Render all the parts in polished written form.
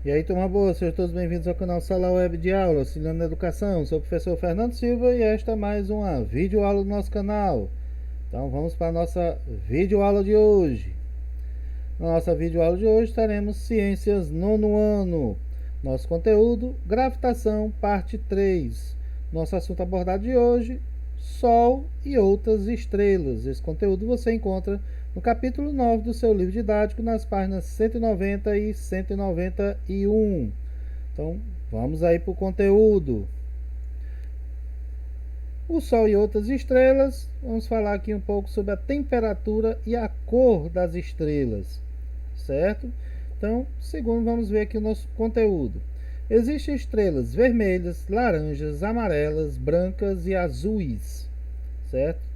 E aí, turma boa, sejam todos bem-vindos ao canal Sala Web de Aula, auxiliando na educação. Sou o professor Fernando Silva e esta é mais uma videoaula do nosso canal. Então vamos para a nossa videoaula de hoje. Na nossa videoaula de hoje teremos Ciências nono ano. Nosso conteúdo, Gravitação, parte 3. Nosso assunto abordado de hoje, Sol e outras estrelas. Esse conteúdo você encontra no capítulo 9 do seu livro didático, nas páginas 190 e 191. Então, vamos aí para o conteúdo. O Sol e outras estrelas, vamos falar aqui um pouco sobre a temperatura e a cor das estrelas, certo? Então, segundo, vamos ver aqui o nosso conteúdo. Existem estrelas vermelhas, laranjas, amarelas, brancas e azuis, certo?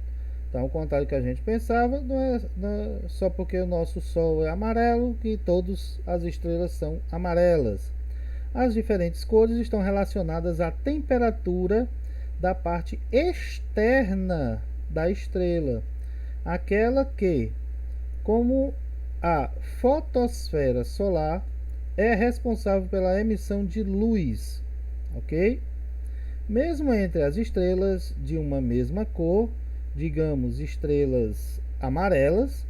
Então, ao contrário do que a gente pensava, não é só porque o nosso Sol é amarelo que todas as estrelas são amarelas. As diferentes cores estão relacionadas à temperatura da parte externa da estrela, aquela que, como a fotosfera solar, é responsável pela emissão de luz, ok? Mesmo entre as estrelas de uma mesma cor, digamos estrelas amarelas,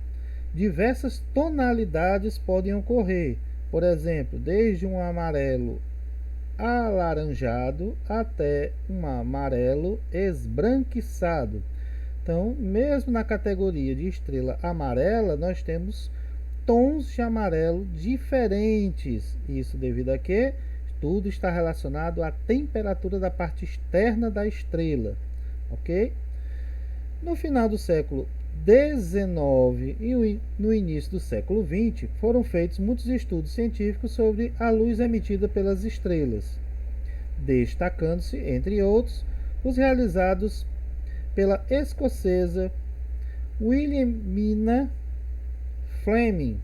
diversas tonalidades podem ocorrer. Por exemplo, desde um amarelo alaranjado até um amarelo esbranquiçado. Então, mesmo na categoria de estrela amarela, nós temos tons de amarelo diferentes. Isso devido a que tudo está relacionado à temperatura da parte externa da estrela, ok? No final do século XIX e no início do século XX, foram feitos muitos estudos científicos sobre a luz emitida pelas estrelas, destacando-se, entre outros, os realizados pela escocesa Wilhelmina Fleming,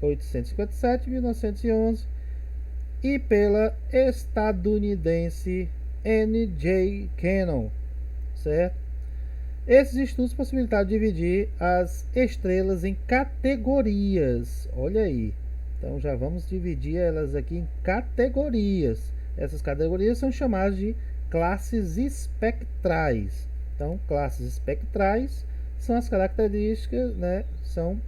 1857-1911, e pela estadunidense N.J. Cannon, certo? Esses estudos possibilitaram dividir as estrelas em categorias. Olha aí. Então já vamos dividir elas aqui em categorias. Essas categorias são chamadas de classes espectrais. Então, classes espectrais são as características, né? São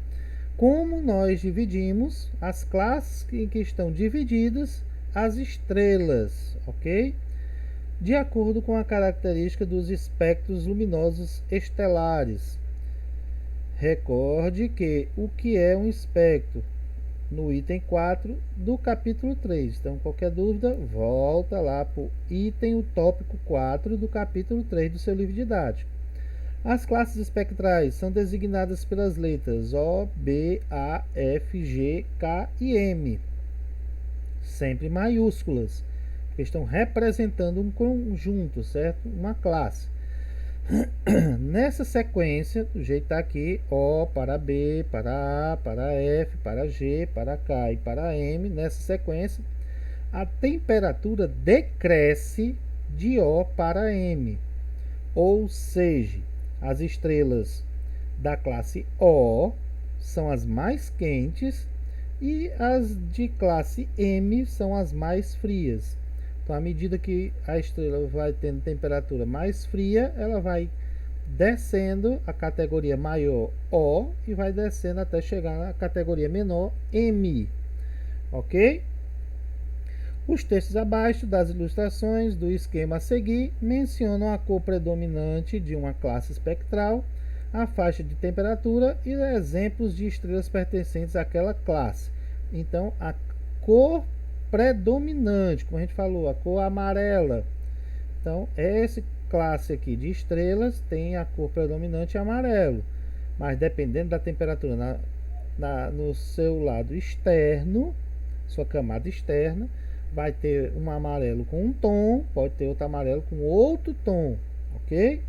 como nós dividimos as classes em que estão divididas as estrelas, ok? De acordo com a característica dos espectros luminosos estelares. Recorde que o que é um espectro no item 4 do capítulo 3. Então, qualquer dúvida, volta lá para o item, o tópico 4 do capítulo 3 do seu livro didático. As classes espectrais são designadas pelas letras O, B, A, F, G, K e M, sempre maiúsculas, que estão representando um conjunto, certo? Uma classe. Nessa sequência, do jeito que está aqui, O para B, para A, para F, para G, para K e para M, nessa sequência, a temperatura decresce de O para M. Ou seja, as estrelas da classe O são as mais quentes e as de classe M são as mais frias. Então, à medida que a estrela vai tendo temperatura mais fria, ela vai descendo a categoria maior O e vai descendo até chegar na categoria menor M, ok? Os textos abaixo das ilustrações do esquema a seguir mencionam a cor predominante de uma classe espectral, a faixa de temperatura e exemplos de estrelas pertencentes àquela classe. Então, a cor predominante, como a gente falou, a cor amarela. Então, essa classe aqui de estrelas tem a cor predominante amarelo, mas dependendo da temperatura no seu lado externo, sua camada externa, vai ter um amarelo com um tom, pode ter outro amarelo com outro tom, ok?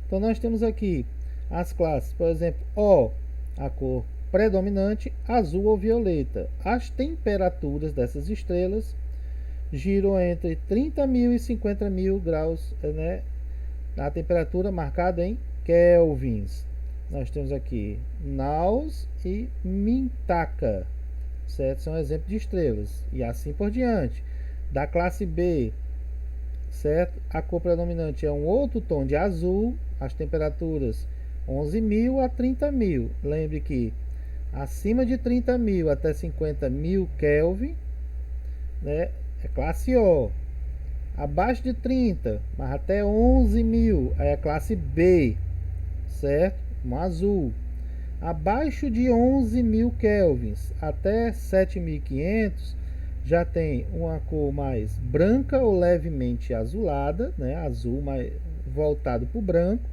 Então, nós temos aqui as classes, por exemplo, O, a cor predominante, azul ou violeta. As temperaturas dessas estrelas giram entre 30.000 e 50.000 graus, né? A temperatura marcada em kelvins. Nós temos aqui Naus e Mintaka, certo? São exemplos de estrelas. E assim por diante. Da classe B, certo? A cor predominante é um outro tom de azul. As temperaturas 11.000 a 30.000. Lembre que acima de 30.000 até 50.000 Kelvin, né, é classe O. Abaixo de 30, mas até 11.000 é a classe B, certo? Um azul. Abaixo de 11.000 kelvins até 7.500 já tem uma cor mais branca ou levemente azulada, né? Azul mais voltado para o branco,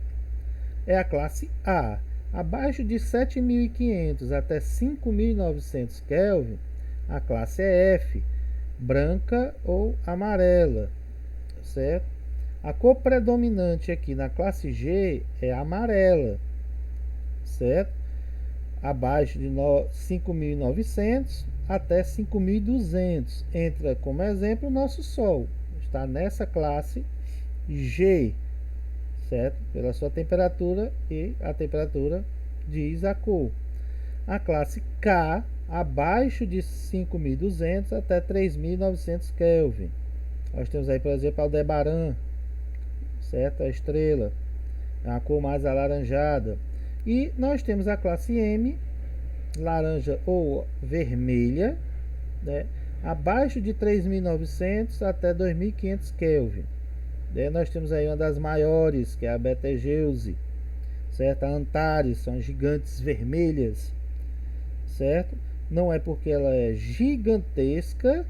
é a classe A. Abaixo de 7.500 até 5.900 Kelvin, a classe é F, branca ou amarela, certo? A cor predominante aqui na classe G é amarela, certo? Abaixo de 5.900 até 5.200. Entra como exemplo o nosso Sol, está nessa classe G, certo? Pela sua temperatura, e a temperatura diz a cor. A classe K, abaixo de 5.200 até 3.900 Kelvin. Nós temos aí, por exemplo, Aldebaran, certo? A estrela, a cor mais alaranjada. E nós temos a classe M, laranja ou vermelha, né? Abaixo de 3.900 até 2.500 Kelvin. Daí nós temos aí uma das maiores, que é a Betelgeuse, certo? A Antares, são gigantes vermelhas, certo? Não é porque ela é gigantesca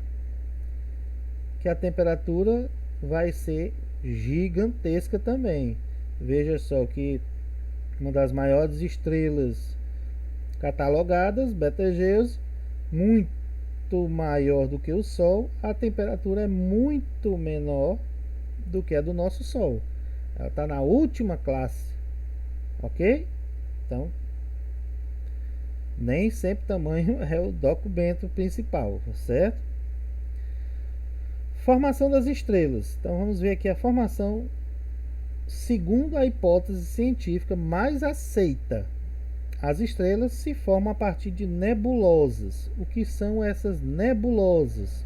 que a temperatura vai ser gigantesca também. Veja só que uma das maiores estrelas catalogadas, Betelgeuse, muito maior do que o Sol, a temperatura é muito menor do que a do nosso Sol. Ela está na última classe, ok? Então, nem sempre tamanho é o documento principal, certo? Formação das estrelas. Então vamos ver aqui a formação segundo a hipótese científica mais aceita. As estrelas se formam a partir de nebulosas. O que são essas nebulosas?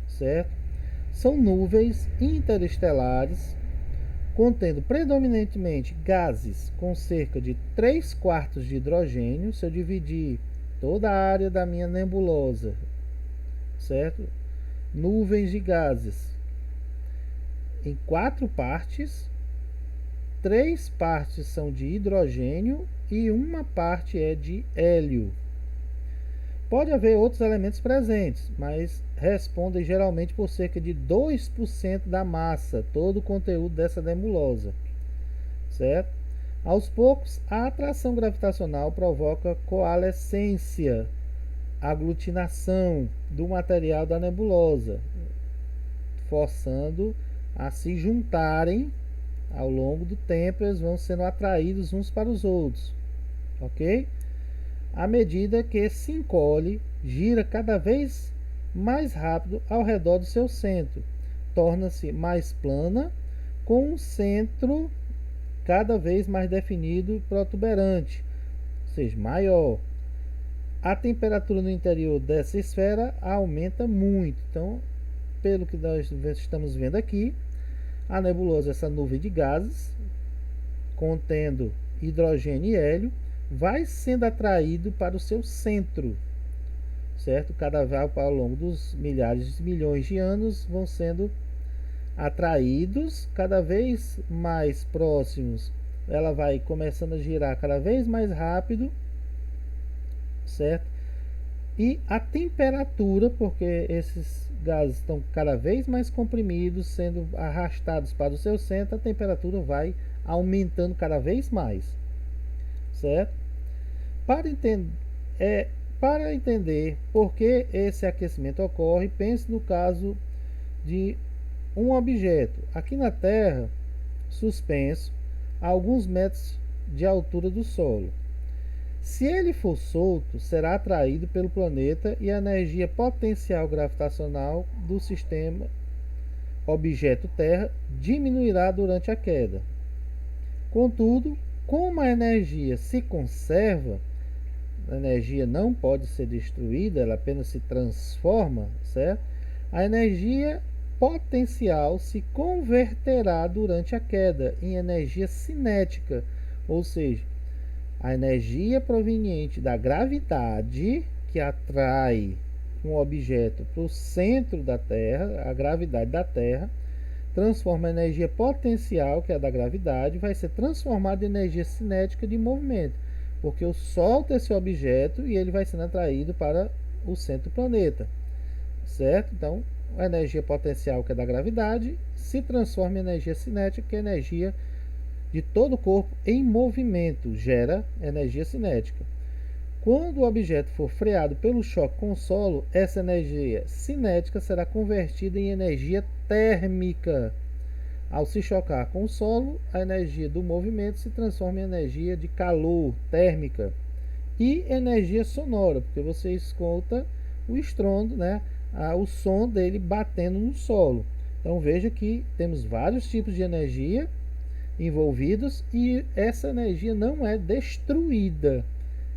Certo? São nuvens interestelares contendo predominantemente gases com cerca de 3/4 de hidrogênio. Se eu dividir toda a área da minha nebulosa, certo? Nuvens de gases em 4 partes, 3 partes são de hidrogênio e uma parte é de hélio. Pode haver outros elementos presentes, mas respondem geralmente por cerca de 2% da massa, todo o conteúdo dessa nebulosa, certo? Aos poucos, a atração gravitacional provoca coalescência, aglutinação do material da nebulosa, forçando a se juntarem. Ao longo do tempo, eles vão sendo atraídos uns para os outros, ok? À medida que se encolhe, gira cada vez mais rápido ao redor do seu centro, torna-se mais plana, com um centro cada vez mais definido e protuberante, ou seja, maior. A temperatura no interior dessa esfera aumenta muito. Então, pelo que nós estamos vendo aqui, a nebulosa, essa nuvem de gases contendo hidrogênio e hélio, vai sendo atraído para o seu centro, certo? Cada vez ao longo dos milhares de milhões de anos vão sendo atraídos cada vez mais próximos. Ela vai começando a girar cada vez mais rápido, certo? E a temperatura, porque esses gases estão cada vez mais comprimidos, sendo arrastados para o seu centro, a temperatura vai aumentando cada vez mais, certo? Para entender por que esse aquecimento ocorre, pense no caso de um objeto aqui na Terra, suspenso a alguns metros de altura do solo. Se ele for solto, será atraído pelo planeta e a energia potencial gravitacional do sistema objeto Terra diminuirá durante a queda. Contudo, como a energia se conserva, a energia não pode ser destruída, ela apenas se transforma, certo? A energia potencial se converterá durante a queda em energia cinética, ou seja, a energia proveniente da gravidade que atrai um objeto para o centro da Terra, a gravidade da Terra, transforma a energia potencial, que é a da gravidade, vai ser transformada em energia cinética de movimento, porque eu solto esse objeto e ele vai sendo atraído para o centro do planeta, certo? Então, a energia potencial, que é da gravidade, se transforma em energia cinética, que é a energia de todo o corpo em movimento, gera energia cinética. Quando o objeto for freado pelo choque com o solo, essa energia cinética será convertida em energia térmica. Ao se chocar com o solo, a energia do movimento se transforma em energia de calor, térmica, e energia sonora, porque você escuta o estrondo, né? O som dele batendo no solo. Então veja que temos vários tipos de energia envolvidos e essa energia não é destruída,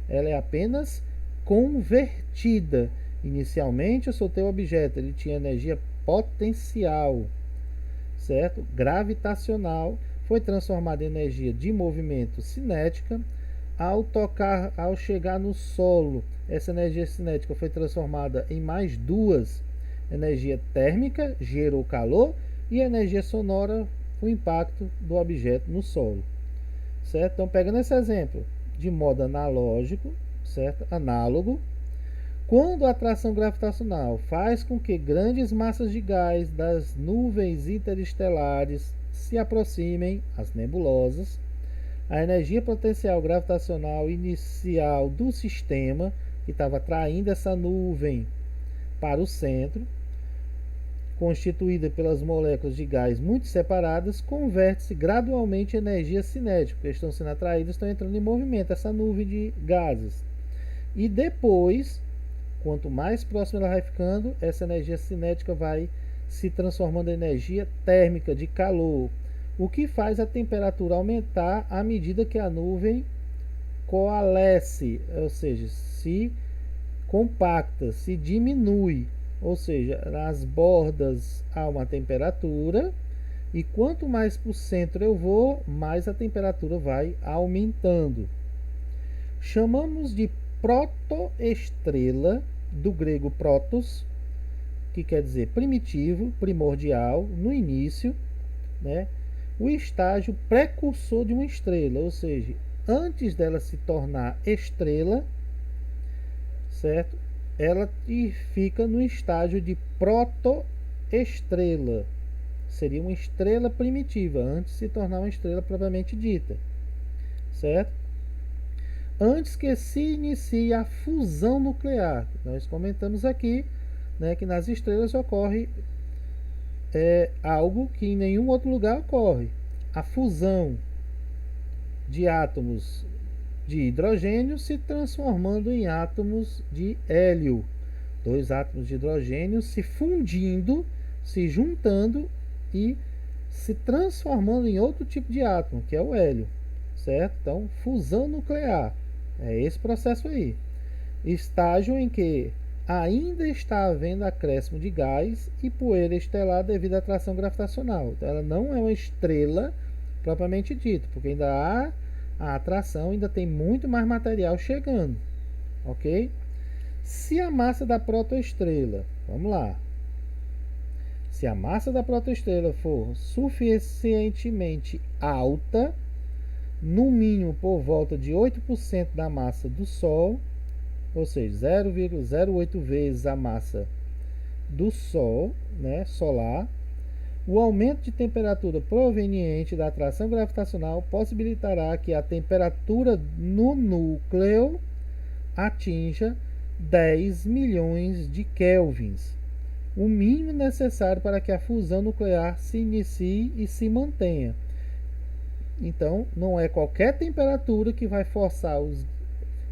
ela é apenas convertida. Inicialmente eu soltei o objeto, ele tinha energia potencial, certo? Gravitacional, foi transformada em energia de movimento cinética. Ao chegar no solo, essa energia cinética foi transformada em mais duas: energia térmica, gerou calor, e energia sonora, o impacto do objeto no solo, certo? Então, pegando esse exemplo de modo analógico, certo? Análogo, quando a atração gravitacional faz com que grandes massas de gás das nuvens interestelares se aproximem às nebulosas, a energia potencial gravitacional inicial do sistema, que estava atraindo essa nuvem para o centro, constituída pelas moléculas de gás muito separadas, converte-se gradualmente em energia cinética, porque estão sendo atraídas, estão entrando em movimento, essa nuvem de gases. E depois, quanto mais próxima ela vai ficando, essa energia cinética vai se transformando em energia térmica, de calor, o que faz a temperatura aumentar à medida que a nuvem coalesce, ou seja, se compacta, se diminui. Ou seja, nas bordas há uma temperatura, e quanto mais para o centro eu vou, mais a temperatura vai aumentando. Chamamos de protoestrela, do grego protos, que quer dizer primitivo, primordial, no início, né? O estágio precursor de uma estrela, ou seja, antes dela se tornar estrela, certo? Ela fica no estágio de protoestrela. Seria uma estrela primitiva, antes de se tornar uma estrela propriamente dita, certo? Antes que se inicie a fusão nuclear. Nós comentamos aqui, né, que nas estrelas ocorre algo que em nenhum outro lugar ocorre: a fusão de átomos de hidrogênio se transformando em átomos de hélio. Dois átomos de hidrogênio se fundindo, se juntando e se transformando em outro tipo de átomo, que é o hélio, certo? Então, fusão nuclear é esse processo aí. Estágio em que ainda está havendo acréscimo de gás e poeira estelar devido à atração gravitacional. Então, ela não é uma estrela propriamente dita, porque ainda há a atração, ainda tem muito mais material chegando, ok? Se a massa da protoestrela, vamos lá, se a massa da protoestrela for suficientemente alta, no mínimo por volta de 8% da massa do Sol, ou seja, 0,08 vezes a massa do Sol, né, solar, o aumento de temperatura proveniente da atração gravitacional possibilitará que a temperatura no núcleo atinja 10 milhões de kelvins, o mínimo necessário para que a fusão nuclear se inicie e se mantenha. Então, não é qualquer temperatura que vai forçar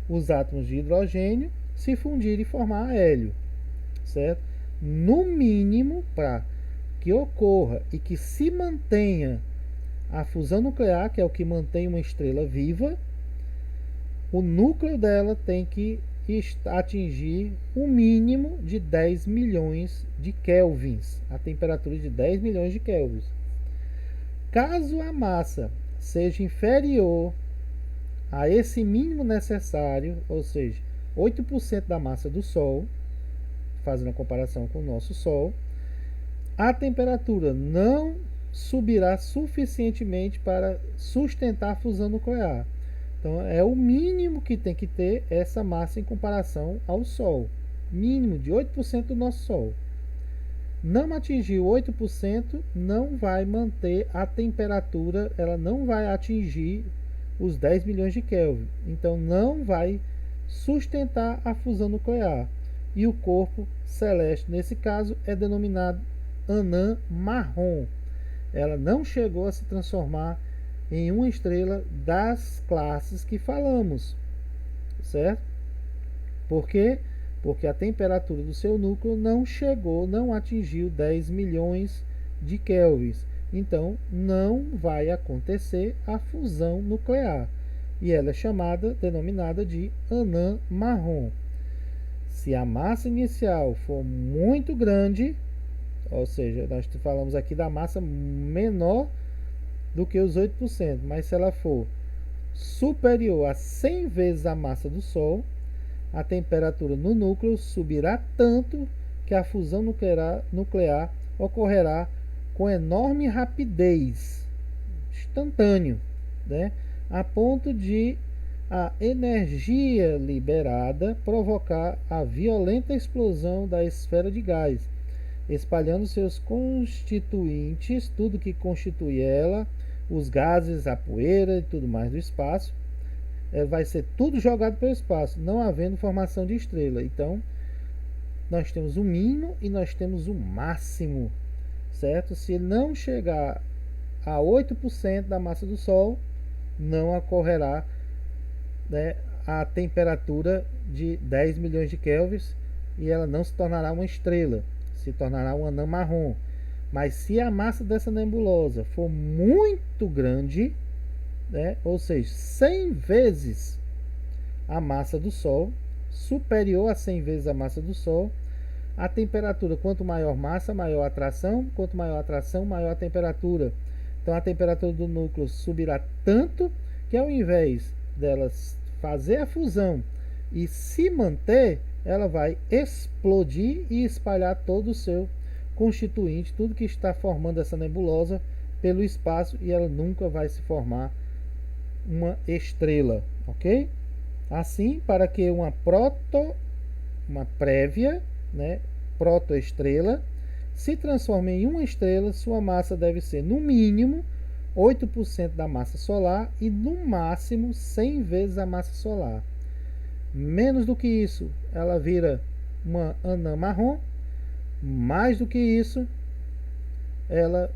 os átomos de hidrogênio se fundirem e formar hélio, certo? No mínimo, para que ocorra e que se mantenha a fusão nuclear, que é o que mantém uma estrela viva, o núcleo dela tem que atingir um mínimo de 10 milhões de kelvins, a temperatura de 10 milhões de kelvins. Caso a massa seja inferior a esse mínimo necessário, ou seja, 8% da massa do Sol, fazendo a comparação com o nosso Sol, a temperatura não subirá suficientemente para sustentar a fusão nuclear. Então, é o mínimo que tem que ter essa massa em comparação ao Sol. Mínimo de 8% do nosso Sol. Não atingir 8%, não vai manter a temperatura, ela não vai atingir os 10 milhões de Kelvin. Então, não vai sustentar a fusão nuclear. E o corpo celeste, nesse caso, é denominado anã marrom. Ela não chegou a se transformar em uma estrela das classes que falamos, certo? Por quê? Porque a temperatura do seu núcleo não atingiu 10 milhões de kelvins. Então, não vai acontecer a fusão nuclear. E ela é denominada de anã marrom. Se a massa inicial for muito grande, ou seja, nós falamos aqui da massa menor do que os 8%, mas se ela for superior a 100 vezes a massa do Sol, a temperatura no núcleo subirá tanto que a fusão nuclear ocorrerá com enorme rapidez, instantâneo, né? A ponto de a energia liberada provocar a violenta explosão da esfera de gás, espalhando seus constituintes, tudo que constitui ela, os gases, a poeira e tudo mais do espaço, vai ser tudo jogado pelo espaço, não havendo formação de estrela. Então, nós temos o mínimo e nós temos o máximo, certo? Se ele não chegar a 8% da massa do Sol, não ocorrerá, né, a temperatura de 10 milhões de kelvins e ela não se tornará uma estrela, se tornará um anã marrom. Mas se a massa dessa nebulosa for muito grande, né, ou seja, 100 vezes a massa do Sol, superior a 100 vezes a massa do Sol, a temperatura, quanto maior massa, maior atração, quanto maior atração, maior a temperatura. Então a temperatura do núcleo subirá tanto que ao invés delas fazer a fusão e se manter, ela vai explodir e espalhar todo o seu constituinte, tudo que está formando essa nebulosa pelo espaço, e ela nunca vai se formar uma estrela, ok? Assim, para que uma prévia, né, protoestrela se transforme em uma estrela, sua massa deve ser no mínimo 8% da massa solar e no máximo 100 vezes a massa solar. Menos do que isso, ela vira uma anã marrom. Mais do que isso, ela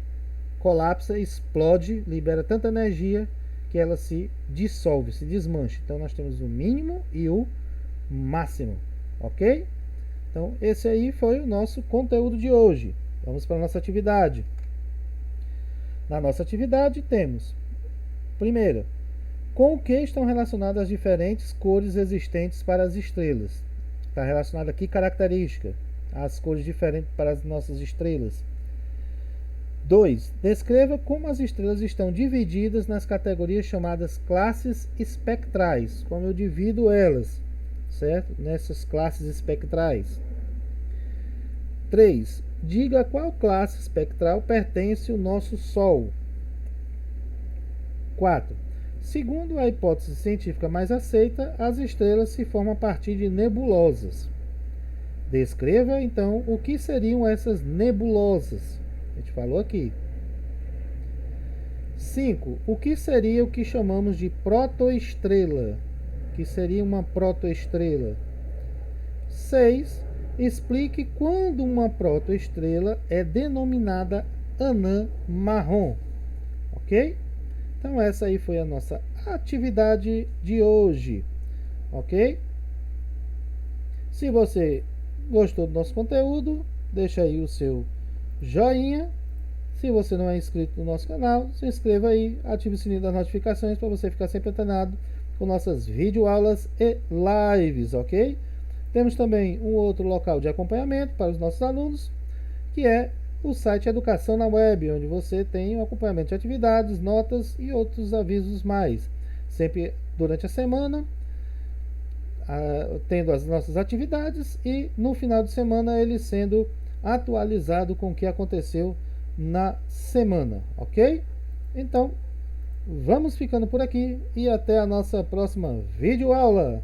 colapsa, explode, libera tanta energia que ela se dissolve, se desmancha. Então nós temos o mínimo e o máximo, ok? Então esse aí foi o nosso conteúdo de hoje. Vamos para a nossa atividade. Na nossa atividade temos, primeira, com o que estão relacionadas as diferentes cores existentes para as estrelas. Está relacionada aqui característica, as cores diferentes para as nossas estrelas. 2. Descreva como as estrelas estão divididas nas categorias chamadas classes espectrais, como eu divido elas, certo? Nessas classes espectrais. 3. Diga a qual classe espectral pertence o nosso Sol. 4. Segundo a hipótese científica mais aceita, as estrelas se formam a partir de nebulosas. Descreva, então, o que seriam essas nebulosas. A gente falou aqui. 5. O que seria o que chamamos de protoestrela? O que seria uma protoestrela? 6. Explique quando uma protoestrela é denominada anã marrom. Ok? Então essa aí foi a nossa atividade de hoje. Ok? Se você gostou do nosso conteúdo, deixa aí o seu joinha. Se você não é inscrito no nosso canal, se inscreva aí, ative o sininho das notificações para você ficar sempre antenado por nossas videoaulas e lives, ok? Temos também um outro local de acompanhamento para os nossos alunos, que é o site Educação na Web, onde você tem um acompanhamento de atividades, notas e outros avisos mais. Sempre durante a semana, tendo as nossas atividades e no final de semana ele sendo atualizado com o que aconteceu na semana, ok? Então, vamos ficando por aqui e até a nossa próxima videoaula.